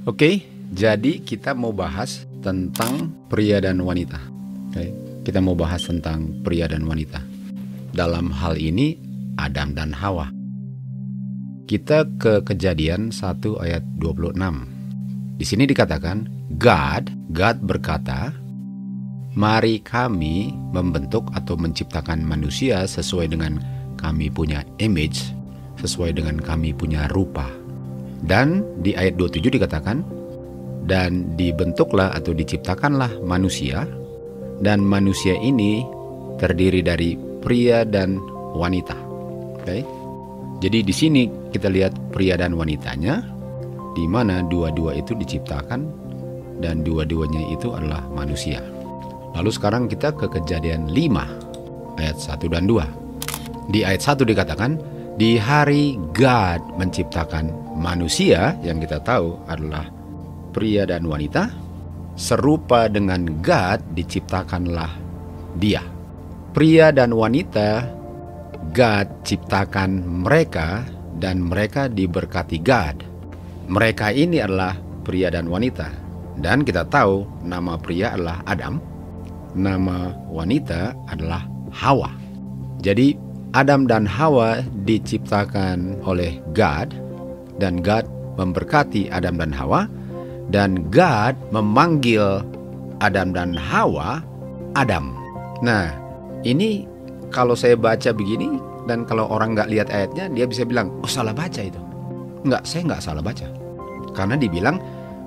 Oke, jadi kita mau bahas tentang pria dan wanita. Oke, kita mau bahas tentang pria dan wanita. Dalam hal ini Adam dan Hawa. Kita ke Kejadian 1 ayat 26. Di sini dikatakan God berkata, "Mari kami membentuk atau menciptakan manusia sesuai dengan kami punya image, sesuai dengan kami punya rupa." Dan di ayat 27 dikatakan, "Dan dibentuklah atau diciptakanlah manusia, dan manusia ini terdiri dari pria dan wanita." Oke. Jadi di sini kita lihat pria dan wanitanya, di mana dua-dua itu diciptakan dan dua-duanya itu adalah manusia. Lalu sekarang kita ke Kejadian 5 ayat 1 dan 2. Di ayat 1 dikatakan, "Di hari God menciptakan manusia," yang kita tahu adalah pria dan wanita, "serupa dengan God diciptakanlah dia." Pria dan wanita, God ciptakan mereka dan mereka diberkati God. Mereka ini adalah pria dan wanita. Dan kita tahu nama pria adalah Adam, nama wanita adalah Hawa. Jadi Adam dan Hawa diciptakan oleh God, dan God memberkati Adam dan Hawa, dan God memanggil Adam dan Hawa Adam. Nah, ini kalau saya baca begini, dan kalau orang nggak lihat ayatnya, dia bisa bilang, "Oh, salah baca itu." Enggak, saya nggak salah baca. Karena dibilang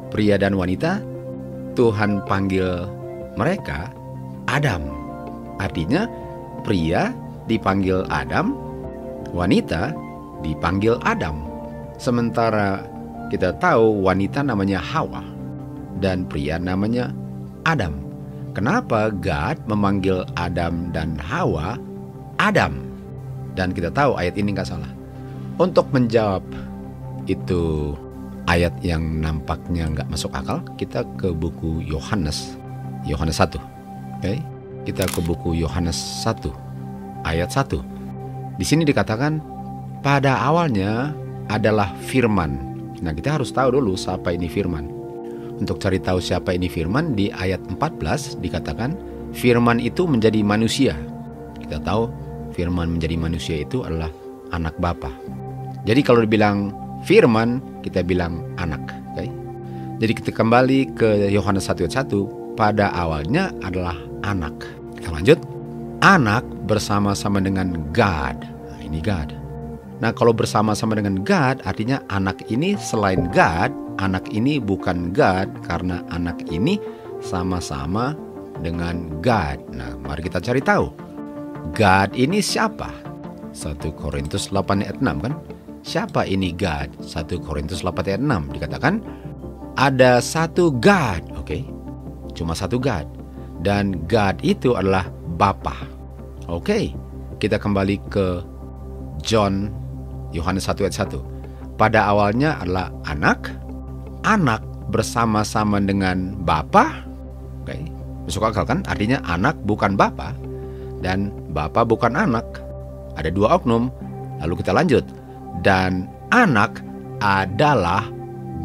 pria dan wanita, Tuhan panggil mereka Adam. Artinya pria dipanggil Adam, wanita dipanggil Adam. Sementara kita tahu wanita namanya Hawa dan pria namanya Adam. Kenapa God memanggil Adam dan Hawa Adam? Dan kita tahu ayat ini nggak salah. Untuk menjawab itu ayat yang nampaknya nggak masuk akal, kita ke buku Yohanes 1. Oke? Kita ke buku Yohanes 1 ayat 1. Di sini dikatakan, "Pada awalnya adalah firman." Nah, kita harus tahu dulu siapa ini firman. Untuk cari tahu siapa ini firman, di ayat 14 dikatakan, "Firman itu menjadi manusia." Kita tahu firman menjadi manusia itu adalah anak Bapa. Jadi kalau dibilang firman, kita bilang anak. Okay? Jadi kita kembali ke Yohanes 1 ayat 1, "Pada awalnya adalah anak." Kita lanjut. Anak bersama-sama dengan God. Nah, ini God. Nah, kalau bersama-sama dengan God, artinya anak ini selain God, anak ini bukan God, karena anak ini sama-sama dengan God. Nah, mari kita cari tahu. God ini siapa? 1 Korintus 8 ayat 6 kan? Siapa ini God? 1 Korintus 8 ayat 6 dikatakan, ada satu God. Oke. Cuma satu God. Dan God itu adalah Bapa. Oke. Kita kembali ke Yohanes 1 ayat 1. Pada awalnya adalah anak bersama-sama dengan Bapa. Oke. Masuk akal kan? Artinya anak bukan Bapa dan Bapa bukan anak. Ada dua oknum. Lalu kita lanjut. Dan anak adalah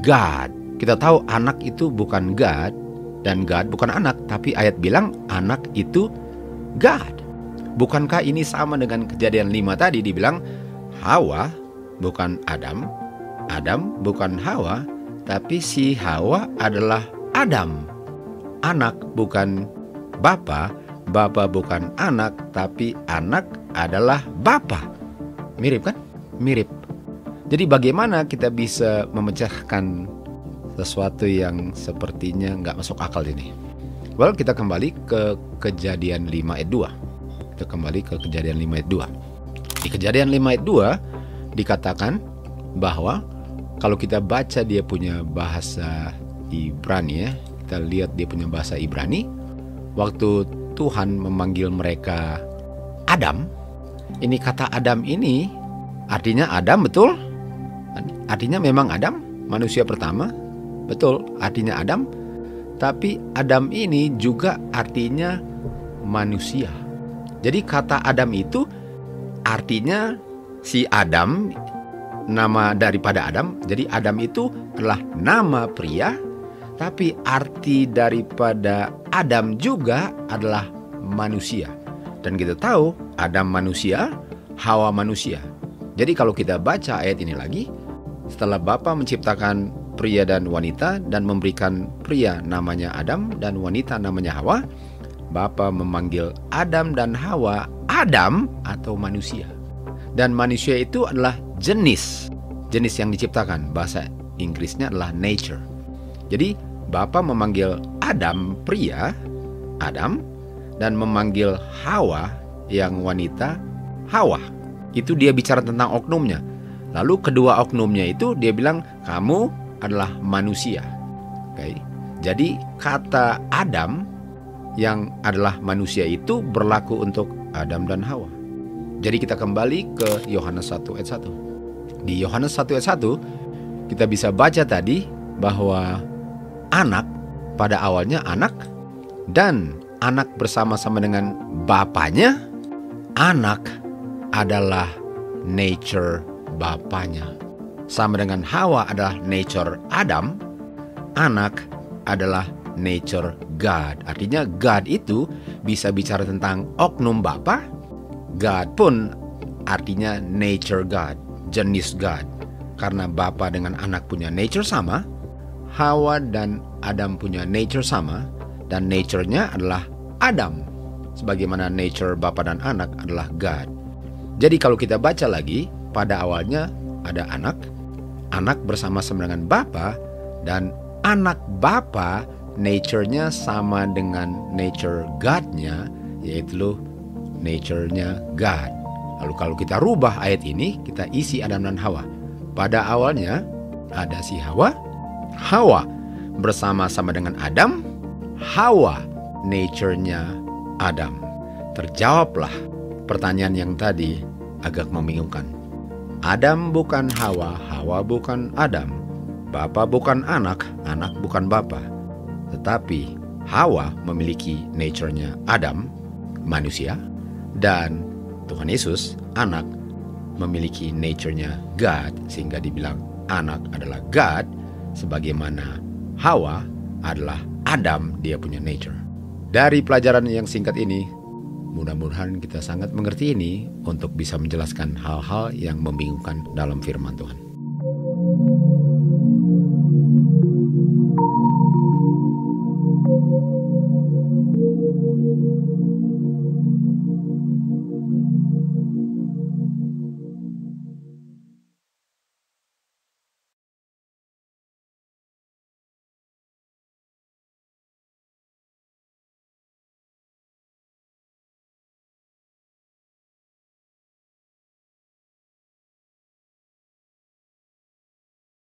God. Kita tahu anak itu bukan God dan God bukan anak, tapi ayat bilang anak itu God. Bukankah ini sama dengan Kejadian 5 tadi, dibilang Hawa bukan Adam, Adam bukan Hawa, tapi si Hawa adalah Adam. Anak bukan Bapa, Bapa bukan anak, tapi anak adalah Bapa. Mirip kan? Mirip. Jadi bagaimana kita bisa memecahkan sesuatu yang sepertinya nggak masuk akal ini? Well, kita kembali ke Kejadian 5 ayat 2. Kita kembali ke Kejadian 5 ayat 2. Di Kejadian 5 ayat 2 dikatakan bahwa kalau kita baca dia punya bahasa Ibrani ya, kita lihat dia punya bahasa Ibrani, waktu Tuhan memanggil mereka Adam, ini kata Adam ini artinya Adam, betul? Artinya memang Adam, manusia pertama, betul, artinya Adam. Tapi Adam ini juga artinya manusia. Jadi kata Adam itu artinya si Adam nama daripada Adam. Jadi Adam itu adalah nama pria, tapi arti daripada Adam juga adalah manusia. Dan kita tahu Adam manusia, Hawa manusia. Jadi kalau kita baca ayat ini lagi, setelah Bapa menciptakan pria dan wanita dan memberikan pria namanya Adam dan wanita namanya Hawa, Bapa memanggil Adam dan Hawa Adam atau manusia. Dan manusia itu adalah jenis yang diciptakan. Bahasa Inggrisnya adalah nature. Jadi Bapa memanggil Adam pria, Adam, dan memanggil Hawa yang wanita, Hawa. Itu dia bicara tentang oknumnya. Lalu kedua oknumnya itu dia bilang kamu adalah manusia. Oke. Jadi kata Adam yang adalah manusia itu berlaku untuk Adam dan Hawa. Jadi kita kembali ke Yohanes 1 ayat 1. Di Yohanes 1 ayat 1 kita bisa baca tadi bahwa anak pada awalnya anak, dan anak bersama-sama dengan bapaknya. Anak adalah nature bapaknya. Sama dengan Hawa adalah nature Adam, anak adalah nature God. Artinya God itu bisa bicara tentang oknum bapa. God pun artinya nature God, jenis God. Karena bapa dengan anak punya nature sama, Hawa dan Adam punya nature sama, dan nature-nya adalah Adam. Sebagaimana nature bapa dan anak adalah God. Jadi kalau kita baca lagi, pada awalnya ada anak bersama-sama dengan bapa, dan anak bapa nature-nya sama dengan nature God-nya, yaitu nature-nya God. Lalu kalau kita rubah ayat ini, kita isi Adam dan Hawa. Pada awalnya ada si Hawa bersama-sama dengan Adam, Hawa nature-nya Adam. Terjawablah pertanyaan yang tadi agak membingungkan. Adam bukan Hawa, Hawa bukan Adam. Bapa bukan anak, anak bukan bapa. Tetapi Hawa memiliki nature-nya Adam, manusia, dan Tuhan Yesus, anak, memiliki nature-nya God, sehingga dibilang anak adalah God, sebagaimana Hawa adalah Adam, dia punya nature. Dari pelajaran yang singkat ini, mudah-mudahan kita sangat mengerti ini untuk bisa menjelaskan hal-hal yang membingungkan dalam firman Tuhan.